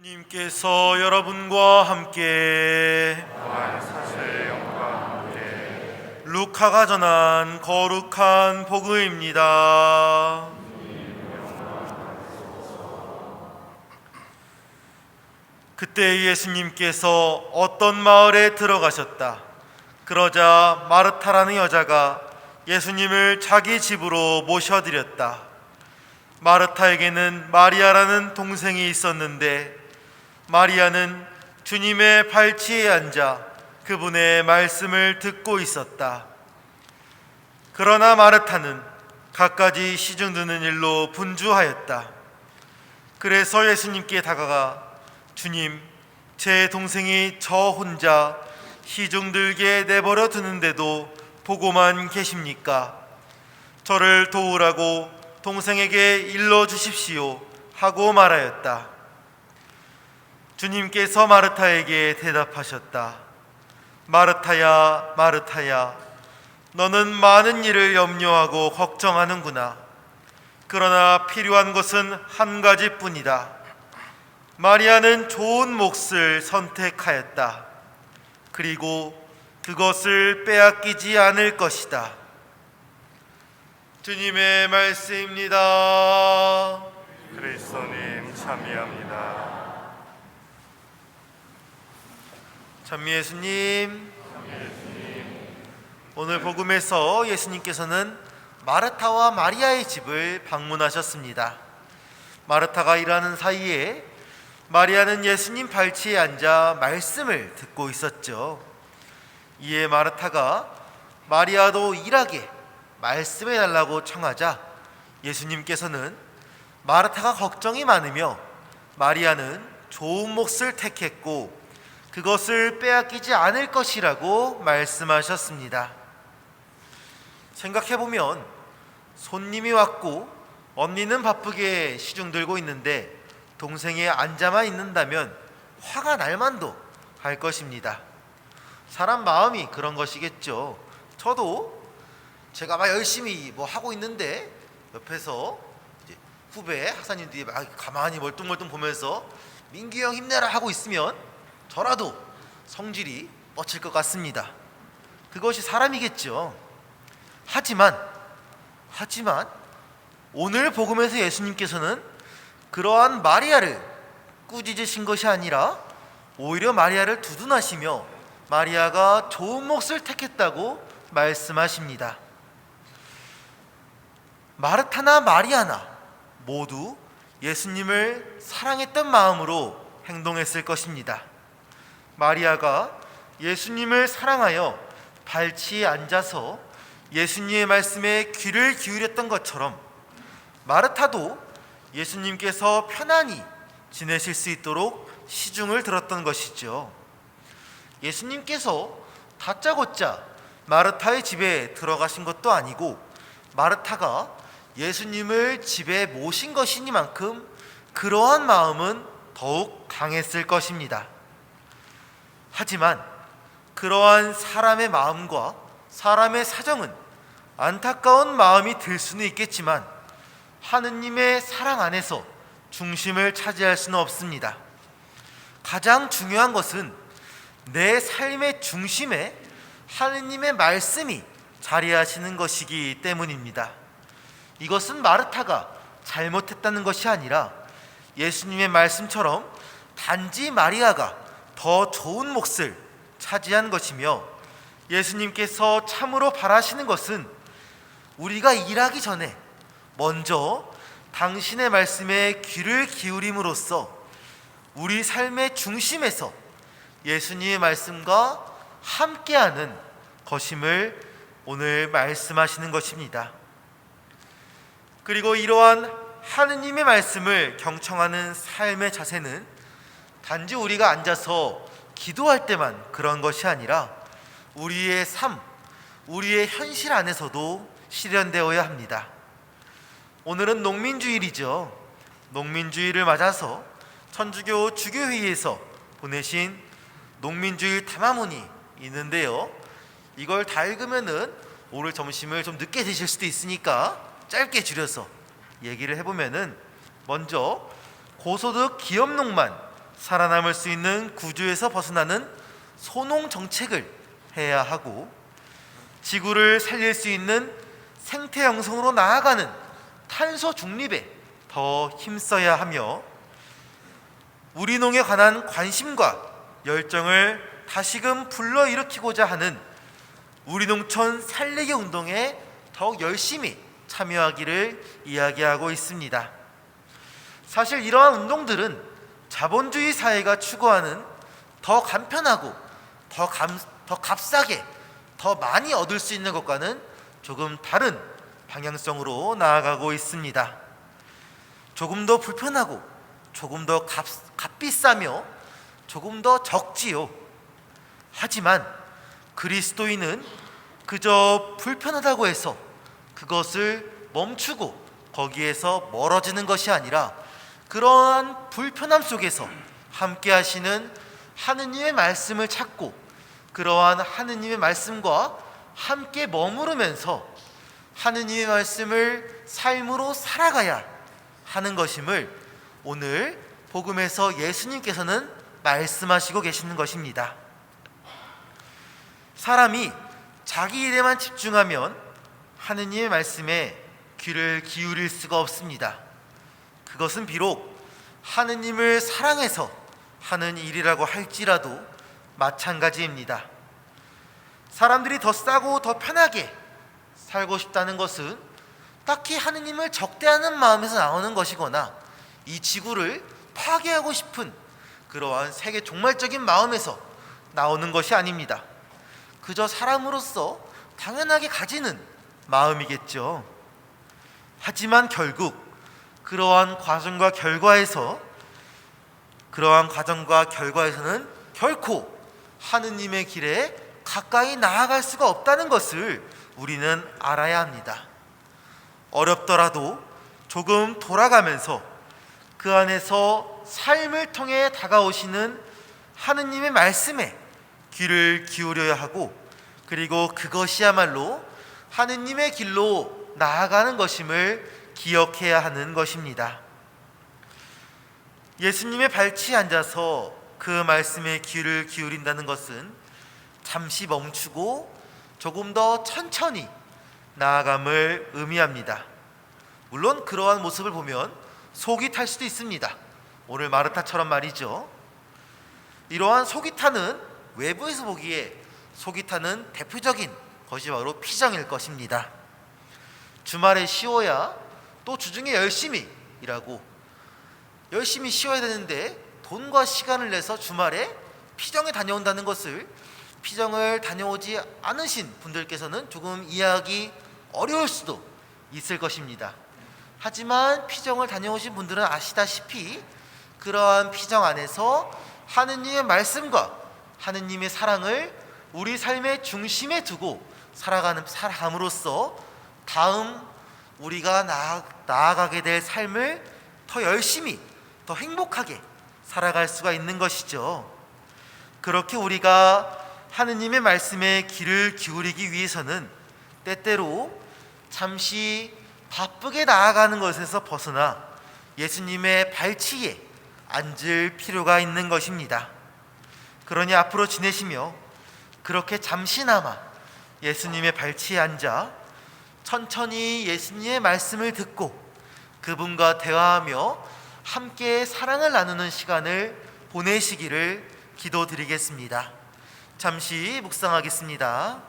주님께서 여러분과 함께 사실 영과 함께 루카가 전한 거룩한 복음입니다. 그때 예수님께서 어떤 마을에 들어가셨다. 그러자 마르타라는 여자가 예수님을 자기 집으로 모셔드렸다. 마르타에게는 마리아라는 동생이 있었는데 마리아는 주님의 발치에 앉아 그분의 말씀을 듣고 있었다. 그러나 마르타는 갖가지 시중드는 일로 분주하였다. 그래서 예수님께 다가가 주님, 제 동생이 저 혼자 시중들게 내버려 두는데도 보고만 계십니까? 저를 도우라고 동생에게 일러주십시오 하고 말하였다. 주님께서 마르타에게 대답하셨다. 마르타야, 마르타야, 너는 많은 일을 염려하고 걱정하는구나. 그러나 필요한 것은 한 가지뿐이다. 마리아는 좋은 몫을 선택하였다. 그리고 그것을 빼앗기지 않을 것이다. 주님의 말씀입니다. 그리스도님 참여합니다. 찬미 예수님, 오늘 복음에서 예수님께서는 마르타와 마리아의 집을 방문하셨습니다. 마르타가 일하는 사이에 마리아는 예수님 발치에 앉아 말씀을 듣고 있었죠. 이에 마르타가 마리아도 일하게 말씀해달라고 청하자 예수님께서는 마르타가 걱정이 많으며 마리아는 좋은 몫을 택했고 그것을 빼앗기지 않을 것이라고 말씀하셨습니다. 생각해보면 손님이 왔고 언니는 바쁘게 시중 들고 있는데 동생이 앉아만 있는다면 화가 날 만도 할 것입니다. 사람 마음이 그런 것이겠죠. 저도 제가 막 열심히 뭐 하고 있는데 옆에서 이제 후배 학사님들이 막 가만히 멀뚱멀뚱 보면서 민규 형 힘내라 하고 있으면 저라도 성질이 뻗칠 것 같습니다. 그것이 사람이겠죠. 하지만 오늘 복음에서 예수님께서는 그러한 마리아를 꾸짖으신 것이 아니라 오히려 마리아를 두둔하시며 마리아가 좋은 몫을 택했다고 말씀하십니다. 마르타나 마리아나 모두 예수님을 사랑했던 마음으로 행동했을 것입니다. 마리아가 예수님을 사랑하여 발치에 앉아서 예수님의 말씀에 귀를 기울였던 것처럼 마르타도 예수님께서 편안히 지내실 수 있도록 시중을 들었던 것이죠. 예수님께서 다짜고짜 마르타의 집에 들어가신 것도 아니고 마르타가 예수님을 집에 모신 것이니만큼 그러한 마음은 더욱 강했을 것입니다. 하지만 그러한 사람의 마음과 사람의 사정은 안타까운 마음이 들 수는 있겠지만 하느님의 사랑 안에서 중심을 차지할 수는 없습니다. 가장 중요한 것은 내 삶의 중심에 하느님의 말씀이 자리하시는 것이기 때문입니다. 이것은 마르타가 잘못했다는 것이 아니라 예수님의 말씀처럼 단지 마리아가 더 좋은 몫을 차지한 것이며 예수님께서 참으로 바라시는 것은 우리가 일하기 전에 먼저 당신의 말씀에 귀를 기울임으로써 우리 삶의 중심에서 예수님의 말씀과 함께하는 것임을 오늘 말씀하시는 것입니다. 그리고 이러한 하느님의 말씀을 경청하는 삶의 자세는 단지 우리가 앉아서 기도할 때만 그런 것이 아니라 우리의 삶, 우리의 현실 안에서도 실현되어야 합니다. 오늘은 농민주일이죠. 농민주일을 맞아서 천주교 주교회의에서 보내신 농민주일 담화문이 있는데요. 이걸 다 읽으면은 오늘 점심을 좀 늦게 드실 수도 있으니까 짧게 줄여서 얘기를 해보면은 먼저 고소득 기업농만 살아남을 수 있는 구조에서 벗어나는 소농 정책을 해야 하고, 지구를 살릴 수 있는 생태 영성으로 나아가는 탄소 중립에 더 힘써야 하며, 우리 농에 관한 관심과 열정을 다시금 불러일으키고자 하는 우리 농촌 살리기 운동에 더욱 열심히 참여하기를 이야기하고 있습니다. 사실 이러한 운동들은 자본주의 사회가 추구하는 더 간편하고 더 값싸게 더 많이 얻을 수 있는 것과는 조금 다른 방향성으로 나아가고 있습니다. 조금 더 불편하고 조금 더 값비싸며 조금 더 적지요. 하지만 그리스도인은 그저 불편하다고 해서 그것을 멈추고 거기에서 멀어지는 것이 아니라, 그러한 불편함 속에서 함께 하시는 하느님의 말씀을 찾고 그러한 하느님의 말씀과 함께 머무르면서 하느님의 말씀을 삶으로 살아가야 하는 것임을 오늘 복음에서 예수님께서는 말씀하시고 계시는 것입니다. 사람이 자기 일에만 집중하면 하느님의 말씀에 귀를 기울일 수가 없습니다. 그것은 비록 하느님을 사랑해서 하는 일이라고 할지라도 마찬가지입니다. 사람들이 더 싸고 더 편하게 살고 싶다는 것은 딱히 하느님을 적대하는 마음에서 나오는 것이거나 이 지구를 파괴하고 싶은 그러한 세계 종말적인 마음에서 나오는 것이 아닙니다. 그저 사람으로서 당연하게 가지는 마음이겠죠. 하지만 결국 그러한 과정과 결과에서는 결코 하느님의 길에 가까이 나아갈 수가 없다는 것을 우리는 알아야 합니다. 어렵더라도 조금 돌아가면서 그 안에서 삶을 통해 다가오시는 하느님의 말씀에 귀를 기울여야 하고, 그리고 그것이야말로 하느님의 길로 나아가는 것임을 기억해야 하는 것입니다. 예수님의 발치에 앉아서 그 말씀에 귀를 기울인다는 것은 잠시 멈추고 조금 더 천천히 나아감을 의미합니다. 물론 그러한 모습을 보면 속이 탈 수도 있습니다. 오늘 마르타처럼 말이죠. 이러한 속이 타는, 외부에서 보기에 속이 타는 대표적인 것이 바로 피정일 것입니다. 주말에 쉬어야 또 주중에 열심히 일하고 열심히 쉬어야 되는데 돈과 시간을 내서 주말에 피정에 다녀온다는 것을, 피정을 다녀오지 않으신 분들께서는 조금 이해하기 어려울 수도 있을 것입니다. 하지만 피정을 다녀오신 분들은 아시다시피 그러한 피정 안에서 하느님의 말씀과 하느님의 사랑을 우리 삶의 중심에 두고 살아감으로써 다음 우리가 나아가게 될 삶을 더 열심히, 더 행복하게 살아갈 수가 있는 것이죠. 그렇게 우리가 하느님의 말씀에 귀를 기울이기 위해서는 때때로 잠시 바쁘게 나아가는 것에서 벗어나 예수님의 발치에 앉을 필요가 있는 것입니다. 그러니 앞으로 지내시며 그렇게 잠시나마 예수님의 발치에 앉아 천천히 예수님의 말씀을 듣고 그분과 대화하며 함께 사랑을 나누는 시간을 보내시기를 기도드리겠습니다. 잠시 묵상하겠습니다.